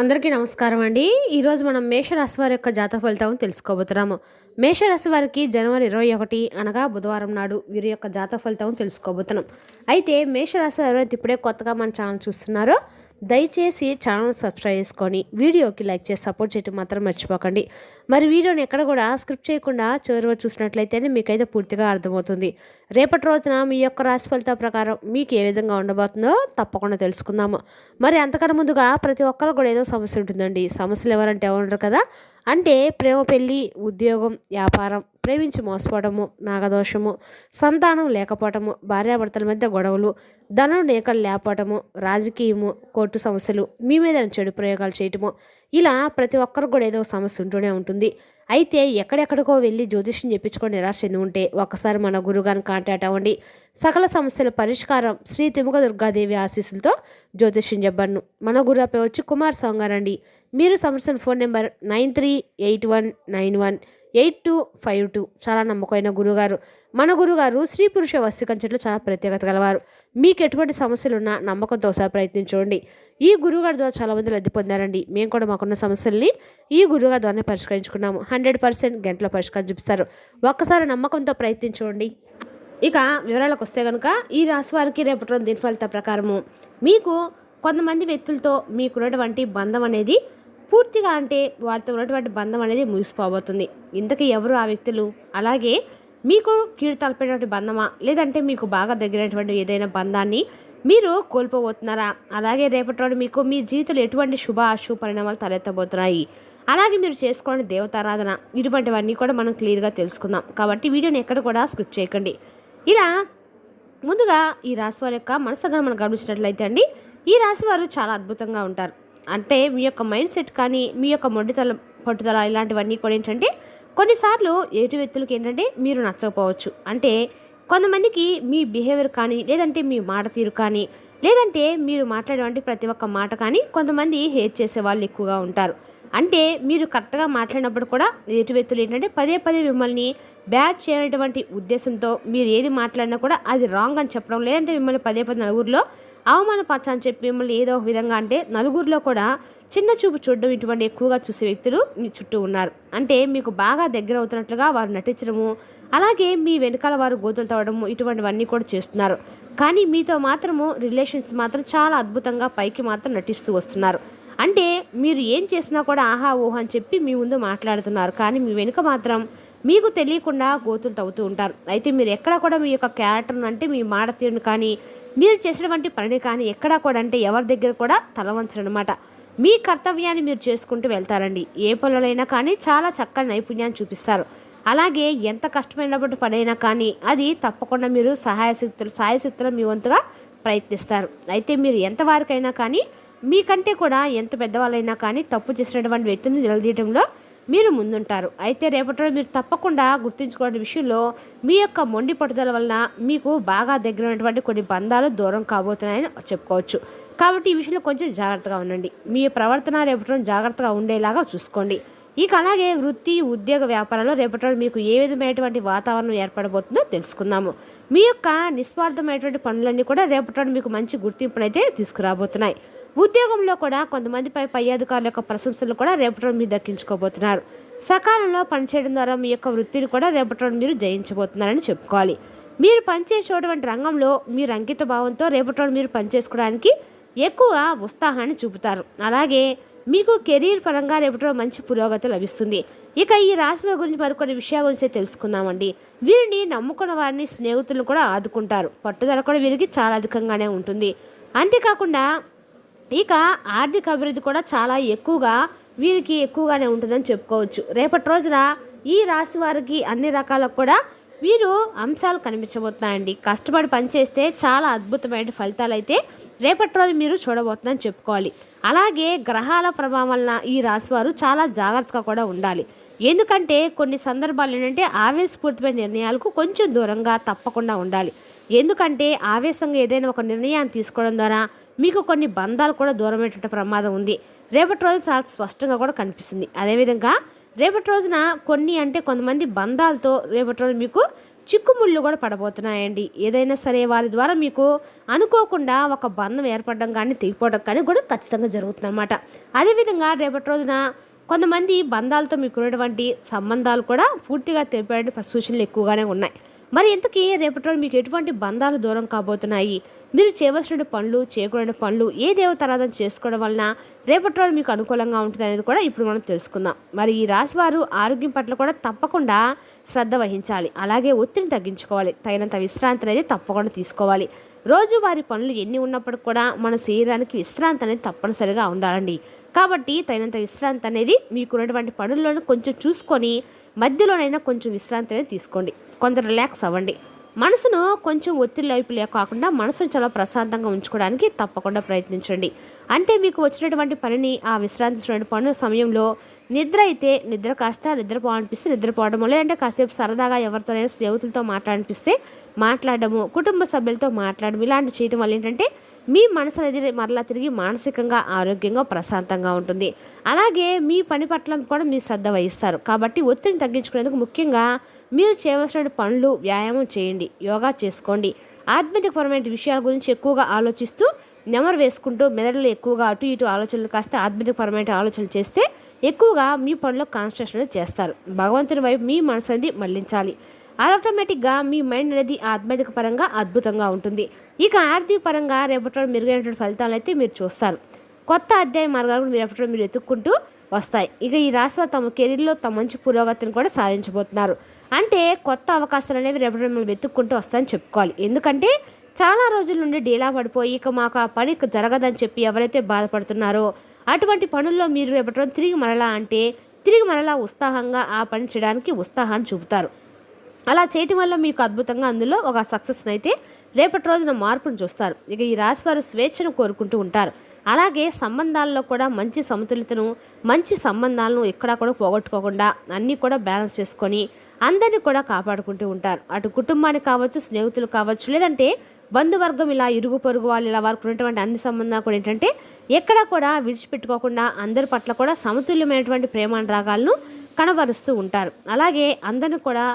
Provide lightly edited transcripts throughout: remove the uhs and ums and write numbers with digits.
అందరికీ నమస్కారం అండి. ఈరోజు మనం మేషరాశి వారి యొక్క జాతక ఫలితం తెలుసుకోబోతున్నాము. మేషరాశి వారికి జనవరి 21 అనగా బుధవారం నాడు వీరి యొక్క జాతక ఫలితం తెలుసుకోబోతున్నాం. అయితే మేషరాశి వారు అయితే ఇప్పుడే కొత్తగా మన ఛానల్ చూస్తున్నారో దయచేసి ఛానల్ సబ్స్క్రైబ్ చేసుకొని వీడియోకి లైక్ చేసి సపోర్ట్ చేయడం మాత్రం మర్చిపోకండి. మరి వీడియోని ఎక్కడ కూడా స్క్రిప్ట్ చేయకుండా చివరిగా చూసినట్లయితేనే మీకైతే పూర్తిగా అర్థమవుతుంది. రేపటి రోజున మీ యొక్క రాశి ఫలితాల ప్రకారం మీకు ఏ విధంగా ఉండబోతుందో తప్పకుండా తెలుసుకుందాము. మరి అంతకన్నా ముందుగా ప్రతి ఒక్కరు కూడా ఏదో సమస్య ఉంటుందండి. సమస్యలు ఎవరంటే ఎవరు కదా, అంటే ప్రేమ, పెళ్ళి, ఉద్యోగం, వ్యాపారం, ప్రేమించి మోసపోవడము, నాగదోషము, సంతానం లేకపోవటము, భార్యాభర్తల మధ్య గొడవలు, ధనం నేకలు లేకపోవటము, రాజకీయము, కోర్టు సమస్యలు, మీ మీద చెడు ప్రయోగాలు చేయటము, ఇలా ప్రతి ఒక్కరికి కూడా ఏదో సమస్య ఉంటూనే ఉంటుంది. అయితే ఎక్కడెక్కడికో వెళ్ళి జ్యోతిష్యం చెప్పించుకొని నిరాశ చెంది ఉంటే ఒక్కసారి మన గురుగారిని కాంటాక్ట్ అవ్వండి. సకల సమస్యల పరిష్కారం శ్రీ తిముక దుర్గాదేవి ఆశీస్సులతో జ్యోతిష్యం చెప్పను. మన గురుపై వచ్చి కుమార్ సోంగారండి. మీరు సంప్రదించిన ఫోన్ నెంబర్ 9381918252. చాలా నమ్మకమైన గురుగారు. మన గురుగారు స్త్రీ పురుష వశీకరించడంలో చాలా ప్రత్యేకత గలవారు. మీకు ఎటువంటి సమస్యలున్నా నమ్మకంతో ఒకసారి ప్రయత్నించండి. ఈ గురుగారి ద్వారా చాలా మంది లబ్ధి పొందారండి. మేము కూడా మాకున్న సమస్యల్ని ఈ గురుగారి ద్వారానే పరిష్కరించుకున్నాము. 100% గంటల పరిష్కారం చూపిస్తారు. ఒక్కసారి నమ్మకంతో ప్రయత్నించండి. ఇక వివరాలకు వస్తే కనుక ఈ రాశి వారికి రేపటి రోజు దీని ఫలిత ప్రకారము మీకు కొంతమంది వ్యక్తులతో మీకున్నటువంటి బంధం అనేది పూర్తిగా, అంటే వారితో ఉన్నటువంటి బంధం అనేది ముగిసిపోబోతుంది. ఇంతకీ ఎవరు ఆ వ్యక్తులు? అలాగే మీకు కీడు తలపేటువంటి బంధమా, లేదంటే మీకు బాగా దగ్గరైనటువంటి ఏదైనా బంధాన్ని మీరు కోల్పోబోతున్నారా? అలాగే రేపటి రోజు మీకు మీ జీవితంలో ఎటువంటి శుభ అశుభ పరిణామాలు తలెత్తబోతున్నాయి, అలాగే మీరు చేసుకోండి దేవతారాధన, ఇటువంటివన్నీ కూడా మనం క్లియర్గా తెలుసుకుందాం. కాబట్టి వీడియోని ఎక్కడ కూడా స్కిప్ చేయకండి. ఇలా ముందుగా ఈ రాశి వారి యొక్క మనసుగా మనం గమనించినట్లయితే అండి, ఈ రాశి వారు చాలా అద్భుతంగా ఉంటారు. అంటే మీ యొక్క మైండ్ సెట్ కానీ, మీ యొక్క మొండితల పట్టుదల ఇలాంటివన్నీ కూడా ఏంటంటే కొన్నిసార్లు ఎటు వ్యక్తులకి ఏంటంటే మీరు నచ్చకపోవచ్చు. అంటే కొంతమందికి మీ బిహేవియర్ కానీ, లేదంటే మీ మాట తీరు కానీ, లేదంటే మీరు మాట్లాడేటువంటి ప్రతి ఒక్క మాట కానీ కొంతమంది హేట్ చేసే వాళ్ళు ఎక్కువగా ఉంటారు. అంటే మీరు కరెక్ట్గా మాట్లాడినప్పుడు కూడా ఎటు వ్యక్తులు ఏంటంటే పదే పదే మిమ్మల్ని బ్యాడ్ చేయనటువంటి ఉద్దేశంతో మీరు ఏది మాట్లాడినా కూడా అది రాంగ్ అని చెప్పడం, లేదంటే మిమ్మల్ని పదే పదే నలుగురిలో అవమానపరచని చెప్పి మిమ్మల్ని ఏదో ఒక విధంగా, అంటే నలుగురిలో కూడా చిన్న చూపు చూడడం, ఇటువంటి ఎక్కువగా చూసే వ్యక్తులు మీ చుట్టూ ఉన్నారు. అంటే మీకు బాగా దగ్గర అవుతున్నట్లుగా వారు నటించడము, అలాగే మీ వెనకాల వారు గోతులు తవ్వడము, ఇటువంటివన్నీ కూడా చేస్తున్నారు. కానీ మీతో మాత్రము రిలేషన్స్ మాత్రం చాలా అద్భుతంగా పైకి మాత్రం నటిస్తూ వస్తున్నారు. అంటే మీరు ఏం చేసినా కూడా ఆహా ఊహ అని చెప్పి మీ ముందు మాట్లాడుతున్నారు, కానీ మీ వెనుక మాత్రం మీకు తెలియకుండా గోతులు తవ్వుతూ ఉంటారు. అయితే మీరు ఎక్కడ కూడా మీ యొక్క క్యారెక్టర్ను, అంటే మీ మాట తీరును కానీ, మీరు చేసినటువంటి పనిని కానీ ఎక్కడా కూడా, అంటే ఎవరి దగ్గర కూడా తలవంచరనమాట. మీ కర్తవ్యాన్ని మీరు చేసుకుంటూ వెళ్తారండి. ఏ పనులైనా కానీ చాలా చక్కని నైపుణ్యాన్ని చూపిస్తారు. అలాగే ఎంత కష్టమైనటువంటి పనైనా కానీ అది తప్పకుండా మీరు సాయశక్తులు మీ వంతుగా ప్రయత్నిస్తారు. అయితే మీరు ఎంతవారికైనా కానీ, మీకంటే కూడా ఎంత పెద్దవాళ్ళైనా కానీ తప్పు చేసినటువంటి వ్యక్తులను నిలదీయడంలో మీరు ముందుంటారు. అయితే రేపటి రోజు మీరు తప్పకుండా గుర్తుంచుకోవడం విషయంలో మీ యొక్క మొండి పట్టుదల వలన మీకు బాగా దగ్గర ఉన్నటువంటి కొన్ని బంధాలు దూరం కాబోతున్నాయని చెప్పుకోవచ్చు. కాబట్టి ఈ విషయంలో కొంచెం జాగ్రత్తగా ఉండండి. మీ ప్రవర్తన రేపటి రోజు జాగ్రత్తగా ఉండేలాగా చూసుకోండి. ఇక అలాగే వృత్తి, ఉద్యోగ, వ్యాపారంలో రేపటి రోజు మీకు ఏ విధమైనటువంటి వాతావరణం ఏర్పడబోతుందో తెలుసుకుందాము. మీ యొక్క నిస్వార్థమైనటువంటి పనులన్నీ కూడా రేపటి రోజు మీకు మంచి గుర్తింపునైతే తీసుకురాబోతున్నాయి. ఉద్యోగంలో కూడా కొంతమందిపై పై అధికారుల యొక్క ప్రశంసలు కూడా రేపటి రోజు మీరు దక్కించుకోబోతున్నారు. సకాలంలో పనిచేయడం ద్వారా మీ యొక్క వృత్తిని కూడా రేపటి రోజు మీరు జయించబోతున్నారని చెప్పుకోవాలి. మీరు పనిచేసేటువంటి రంగంలో మీరు అంకిత భావంతో రేపటి రోజు మీరు పనిచేసుకోవడానికి ఎక్కువ ఉత్సాహాన్ని చూపుతారు. అలాగే మీకు కెరీర్ పరంగా రేపటి రోజు మంచి పురోగతి లభిస్తుంది. ఇక ఈ రాశుల గురించి మరికొన్ని విషయాల గురించి తెలుసుకుందామండి. వీరిని నమ్ముకున్న వారిని, స్నేహితులను కూడా ఆదుకుంటారు. పట్టుదల కూడా వీరికి చాలా అధికంగానే ఉంటుంది. అంతేకాకుండా ఇక ఆర్థిక అభివృద్ధి కూడా చాలా వీరికి ఎక్కువగానే ఉంటుందని చెప్పుకోవచ్చు. రేపటి రోజున ఈ రాశి వారికి అన్ని రకాలకు కూడా వీరు అంశాలు కనిపించబోతున్నాయండి. కష్టపడి పనిచేస్తే చాలా అద్భుతమైన ఫలితాలు అయితే రేపటి రోజు మీరు చూడబోతున్నారని చెప్పుకోవాలి. అలాగే గ్రహాల ప్రభావం వలన ఈ రాశి వారు చాలా జాగ్రత్తగా కూడా ఉండాలి. ఎందుకంటే కొన్ని సందర్భాలు ఏంటంటే ఆవేశపూరితమైన నిర్ణయాలకు కొంచెం దూరంగా తప్పకుండా ఉండాలి. ఎందుకంటే ఆవేశంగా ఏదైనా ఒక నిర్ణయాన్ని తీసుకోవడం ద్వారా మీకు కొన్ని బంధాలు కూడా దూరమయ్యేట ప్రమాదం ఉంది. రేపటి రోజు చాలా స్పష్టంగా కూడా కనిపిస్తుంది. అదేవిధంగా రేపటి రోజున కొంతమంది బంధాలతో రేపటి రోజు మీకు చిక్కుముళ్ళు కూడా పడబోతున్నాయండి. ఏదైనా సరే వారి ద్వారా మీకు అనుకోకుండా ఒక బంధం ఏర్పడడం కానీ తెగిపోవడం కానీ కూడా ఖచ్చితంగా జరుగుతుందన్నమాట. అదేవిధంగా రేపటి రోజున కొంతమంది బంధాలతో మీకున్నటువంటి సంబంధాలు కూడా పూర్తిగా తెగిపోయే సూచనలు ఎక్కువగానే ఉన్నాయి. మరి ఇంతకీ రేపటి రోజు మీకు ఎటువంటి బంధాలు దూరం కాబోతున్నాయి, మీరు చేయవలసిన పనులు చేయకూడని పనులు ఏ దేవతారాధన చేసుకోవడం వలన రేపటి రోజు మీకు అనుకూలంగా ఉంటుంది అనేది కూడా ఇప్పుడు మనం తెలుసుకుందాం. మరి ఈ రాశి వారు ఆరోగ్యం పట్ల కూడా తప్పకుండా శ్రద్ధ వహించాలి. అలాగే ఒత్తిడిని తగ్గించుకోవాలి. తగినంత విశ్రాంతి అనేది తప్పకుండా తీసుకోవాలి. రోజువారి పనులు ఎన్ని ఉన్నప్పటికీ కూడా మన శరీరానికి విశ్రాంతి అనేది తప్పనిసరిగా ఉండాలండి. కాబట్టి తగినంత విశ్రాంతి అనేది మీకున్నటువంటి పనుల్లోనూ కొంచెం చూసుకొని మధ్యలోనైనా కొంచెం విశ్రాంతి అనేది తీసుకోండి. కొంత రిలాక్స్ అవ్వండి. మనసును కొంచెం ఒత్తిడి వైపులే కాకుండా మనసును చాలా ప్రశాంతంగా ఉంచుకోవడానికి తప్పకుండా ప్రయత్నించండి. అంటే మీకు వచ్చినటువంటి పనిని ఆ విశ్రాంతించిన పనుల సమయంలో నిద్ర అయితే నిద్ర కాస్త నిద్రపోవాలనిపిస్తే నిద్రపోవడము, లేదంటే కాసేపు సరదాగా ఎవరితోనైనా స్నేహితులతో మాట్లాడనిపిస్తే మాట్లాడము, కుటుంబ సభ్యులతో మాట్లాడడం ఇలాంటివి చేయడం వల్ల ఏంటంటే మీ మనసు అనేది మరలా తిరిగి మానసికంగా ఆరోగ్యంగా ప్రశాంతంగా ఉంటుంది. అలాగే మీ పని పట్ల కూడా మీరు శ్రద్ధ వహిస్తారు. కాబట్టి ఒత్తిడిని తగ్గించుకునేందుకు ముఖ్యంగా మీరు చేయవలసిన పనులు వ్యాయామం చేయండి, యోగా చేసుకోండి. ఆధ్యాత్మికపరమైన విషయాల గురించి ఎక్కువగా ఆలోచిస్తూ నెమరు వేసుకుంటూ మెదడులో ఎక్కువగా అటు ఇటు ఆలోచనలు కాస్తే ఆధ్యాత్మికపరమైన ఆలోచనలు చేస్తే ఎక్కువగా మీ పనిలో కాన్సన్ట్రేషన్ చేస్తారు. భగవంతుని వైపు మీ మనసు అనేది మళ్లించాలి. ఆటోమేటిక్గా మీ మైండ్ అనేది ఆధ్యాత్మిక పరంగా అద్భుతంగా ఉంటుంది. ఇక ఆర్థిక పరంగా రేపటి మెరుగైనటువంటి ఫలితాలు అయితే మీరు చూస్తారు. కొత్త అధ్యాయ మార్గాలు మీరు ఎత్తుక్కుంటూ వస్తాయి. ఇక ఈ రాశి వారు తమ కెరీర్లో తమ మంచి పురోగతిని కూడా సాధించబోతున్నారు. అంటే కొత్త అవకాశాలు అనేవి రేపటి మిమ్మల్ని వెతుక్కుంటూ వస్తాయని చెప్పుకోవాలి. ఎందుకంటే చాలా రోజుల నుండి డీలా పడిపోయి ఇక మాకు ఆ పని జరగదని చెప్పి ఎవరైతే బాధపడుతున్నారో అటువంటి పనుల్లో మీరు రేపటి రోజు తిరిగి మరలా ఉత్సాహంగా ఆ పని చేయడానికి ఉత్సాహాన్ని చూపుతారు. అలా చేయటం వల్ల మీకు అద్భుతంగా అందులో ఒక సక్సెస్ని అయితే రేపటి రోజున మార్పును చూస్తారు. ఇక ఈ రాశి వారు స్వేచ్ఛను కోరుకుంటూ ఉంటారు. అలాగే సంబంధాల్లో కూడా మంచి సమతుల్యతను, మంచి సంబంధాలను ఎక్కడా కూడా పోగొట్టుకోకుండా అన్నీ కూడా బ్యాలెన్స్ చేసుకొని అందరినీ కూడా కాపాడుకుంటూ ఉంటారు. అటు కుటుంబానికి కావచ్చు, స్నేహితులు కావచ్చు, లేదంటే బంధువర్గం ఇలా ఇరుగు పొరుగు వాళ్ళు ఇలా వారికి ఉన్నటువంటి అన్ని సంబంధాలు కూడా ఏంటంటే ఎక్కడా కూడా విడిచిపెట్టుకోకుండా అందరి పట్ల కూడా సమతుల్యమైనటువంటి ప్రేమానురాగాలను కనబరుస్తూ ఉంటారు. అలాగే అందరిని కూడా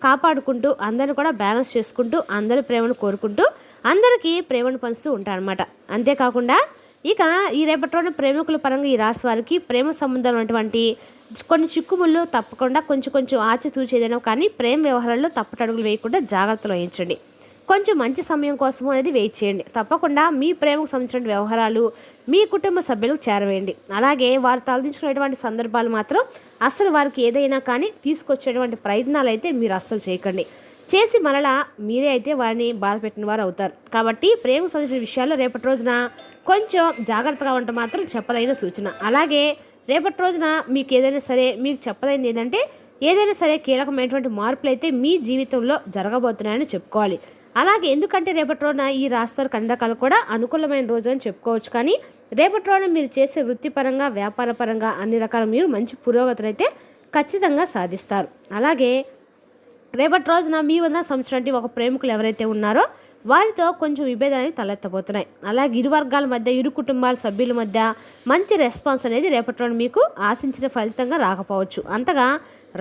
కాపాడుకుంటూ అందరిని కూడా బ్యాలెన్స్ చేసుకుంటూ అందరి ప్రేమను కోరుకుంటూ అందరికీ ప్రేమను పంచుతూ ఉంటారనమాట. అంతేకాకుండా ఇక ఈ రేపటి రోజున ప్రేమికుల పరంగా ఈ రాశి వారికి ప్రేమ సంబంధం ఉన్నటువంటి కొన్ని చిక్కుముళ్ళు తప్పకుండా కొంచెం ఆచితూచి ఏదైనా కానీ ప్రేమ వ్యవహారాల్లో తప్పటడుగులు వేయకుండా జాగ్రత్తలు వహించండి. కొంచెం మంచి సమయం కోసం అనేది వెయిట్ చేయండి. తప్పకుండా మీ ప్రేమకు సంబంధించిన వ్యవహారాలు మీ కుటుంబ సభ్యులకు చేరవేయండి. అలాగే వారు తలదించుకునేటువంటి సందర్భాలు మాత్రం అస్సలు వారికి ఏదైనా కానీ తీసుకొచ్చేటువంటి ప్రయత్నాలు అయితే మీరు అస్సలు చేయకండి. చేసి మరలా మీరే అయితే వారిని బాధ పెట్టిన వారు అవుతారు. కాబట్టి ప్రేమకు సంబంధించిన విషయాల్లో రేపటి రోజున కొంచెం జాగ్రత్తగా ఉండటం మాత్రం చెప్పదైన సూచన. అలాగే రేపటి రోజున మీకు ఏదైనా సరే మీకు చెప్పదైంది ఏంటంటే ఏదైనా సరే కీలకమైనటువంటి మార్పులు అయితే మీ జీవితంలో జరగబోతున్నాయని చెప్పుకోవాలి. అలాగే ఎందుకంటే రేపటి రోజున ఈ రాశివారి కండకాలు కూడా అనుకూలమైన రోజు అని చెప్పుకోవచ్చు. కానీ రేపటి రోజున మీరు చేసే వృత్తిపరంగా వ్యాపారపరంగా అన్ని రకాల మీరు మంచి పురోగతిని అయితే ఖచ్చితంగా సాధిస్తారు. అలాగే రేపటి రోజున మీ వద్ద సంవత్సరం ఒక ప్రేమికులు ఎవరైతే ఉన్నారో వారితో కొంచెం విభేదాలు తలెత్తబోతున్నాయి. అలాగే ఇరు వర్గాల మధ్య ఇరు కుటుంబాల సభ్యుల మధ్య మంచి రెస్పాన్స్ అనేది రేపటి రోజున మీకు ఆశించిన ఫలితంగా రాకపోవచ్చు, అంతగా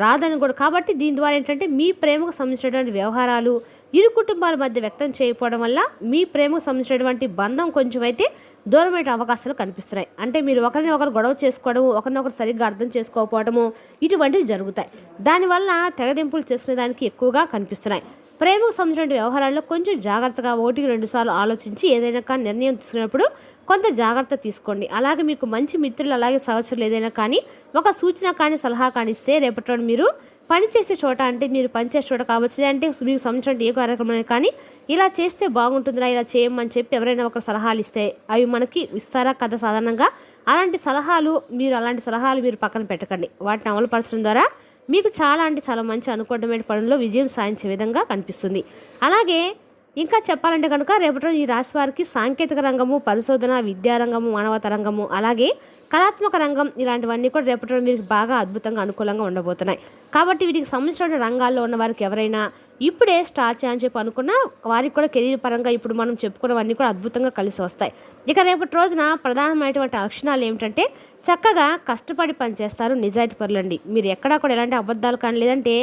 రాదని కూడా. కాబట్టి దీని ద్వారా ఏంటంటే మీ ప్రేమకు సంబంధించినటువంటి వ్యవహారాలు ఇరు కుటుంబాల మధ్య వ్యక్తం చేయకపోవడం వల్ల మీ ప్రేమకు సంబంధించినటువంటి బంధం కొంచెం అయితే దూరమైన అవకాశాలు కనిపిస్తున్నాయి. అంటే మీరు ఒకరిని ఒకరు గొడవ చేసుకోవడము, ఒకరినొకరు సరిగ్గా అర్థం చేసుకోకపోవడము ఇటువంటివి జరుగుతాయి. దానివల్ల తెగదింపులు చేసుకునే దానికి ఎక్కువగా కనిపిస్తున్నాయి. ప్రేమకు సంబంధించిన వ్యవహారాల్లో కొంచెం జాగ్రత్తగా 1-2 సార్లు ఆలోచించి ఏదైనా కానీ నిర్ణయం తీసుకున్నప్పుడు కొంత జాగ్రత్త తీసుకోండి. అలాగే మీకు మంచి మిత్రులు అలాగే సహచరులు ఏదైనా కానీ ఒక సూచన కానీ సలహా కానీ ఇస్తే రేపటి మీరు పనిచేసే చోట అంటే మీరు పనిచేసే చోట కావచ్చు, లేదంటే మీకు సంబంధించిన ఏ కార్యక్రమం కానీ ఇలా చేస్తే బాగుంటుందిరా ఇలా చేయమని చెప్పి ఎవరైనా ఒక సలహాలు ఇస్తే అవి మనకి ఇస్తారా కదా సాధారణంగా. అలాంటి సలహాలు మీరు పక్కన పెట్టకండి. వాటిని అమలుపరచడం ద్వారా మీకు చాలా మంచి అనుకూలమైన పనుల్లో విజయం సాధించే విధంగా కనిపిస్తుంది. అలాగే ఇంకా చెప్పాలంటే కనుక రేపటి రోజు ఈ రాశి వారికి సాంకేతిక రంగము, పరిశోధన, విద్యారంగము, మానవత రంగము, అలాగే కళాత్మక రంగం ఇలాంటివన్నీ కూడా రేపటి రోజు మీకు బాగా అద్భుతంగా అనుకూలంగా ఉండబోతున్నాయి. కాబట్టి వీటికి సంబంధించిన రంగాల్లో ఉన్న వారికి ఎవరైనా ఇప్పుడే స్టార్ట్ చేయని చెప్పి అనుకున్నా వారికి కూడా కెరీర్ పరంగా ఇప్పుడు మనం చెప్పుకున్నవన్నీ కూడా అద్భుతంగా కలిసి వస్తాయి. ఇక రేపటి రోజున ప్రధానమైనటువంటి లక్షణాలు ఏమిటంటే చక్కగా కష్టపడి పనిచేస్తారు, నిజాయితీ పరులండి. మీరు ఎక్కడా కూడా ఎలాంటి అబద్ధాలు కానీ లేదంటే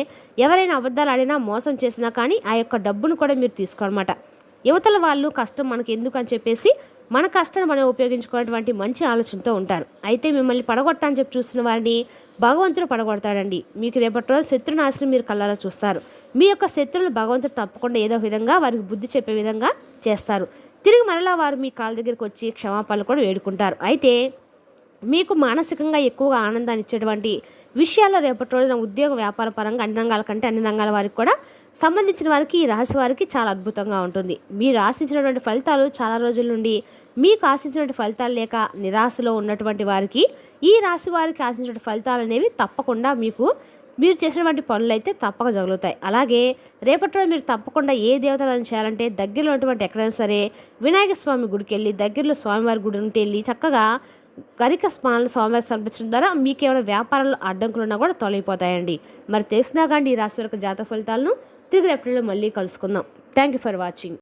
ఎవరైనా అబద్ధాలు ఆడినా మోసం చేసినా కానీ ఆ యొక్క డబ్బును కూడా మీరు తీసుకోనమాట. యువతల వాళ్ళు కష్టం మనకి ఎందుకు అని చెప్పేసి మన కష్టాన్ని మనం ఉపయోగించుకునేటువంటి మంచి ఆలోచనతో ఉంటారు. అయితే మిమ్మల్ని పడగొట్టని చెప్పి చూస్తున్న వారిని భగవంతుడు పడగొడతాడండి. మీకు రేపటి రోజు శత్రునాశనం మీరు కళ్ళారా చూస్తారు. మీ యొక్క శత్రువులు భగవంతుడు తప్పకుండా ఏదో విధంగా వారికి బుద్ధి చెప్పే విధంగా చేస్తారు. తిరిగి మరలా వారు మీ కాళ్ళ దగ్గరికి వచ్చి క్షమాపణలు కూడా వేడుకుంటారు. అయితే మీకు మానసికంగా ఎక్కువగా ఆనందాన్ని ఇచ్చేటువంటి విషయాల్లో రేపటి రోజున ఉద్యోగ వ్యాపార పరంగా అన్ని రంగాల కంటే అన్ని రంగాల వారికి కూడా సంబంధించిన వారికి ఈ రాశి వారికి చాలా అద్భుతంగా ఉంటుంది. మీరు ఆశించినటువంటి ఫలితాలు చాలా రోజుల నుండి మీకు ఆశించినటువంటి ఫలితాలు లేక నిరాశలో ఉన్నటువంటి వారికి ఈ రాశి వారికి ఆశించినటువంటి ఫలితాలు అనేవి తప్పకుండా మీరు చేసినటువంటి పనులు అయితే తప్పక జరుగుతాయి. అలాగే రేపటి రోజు మీరు తప్పకుండా ఏ దేవతలను చేయాలంటే దగ్గరలో ఉన్నటువంటి ఎక్కడైనా సరే వినాయక స్వామి గుడికి వెళ్ళి దగ్గరలో స్వామివారి గుడి ఉంటే వెళ్ళి చక్కగా గరిక స్నానాలు స్వామివారికి సమర్పించడం ద్వారా మీకు ఏమైనా వ్యాపారంలో అడ్డంకులు ఉన్నా కూడా తొలగిపోతాయండి. మరి తెలిసినా కానీ ఈ రాశి వారికి జాతక ఫలితాలను తిరిగి రేపటిలో మళ్ళీ కలుసుకుందాం. Thank you for watching.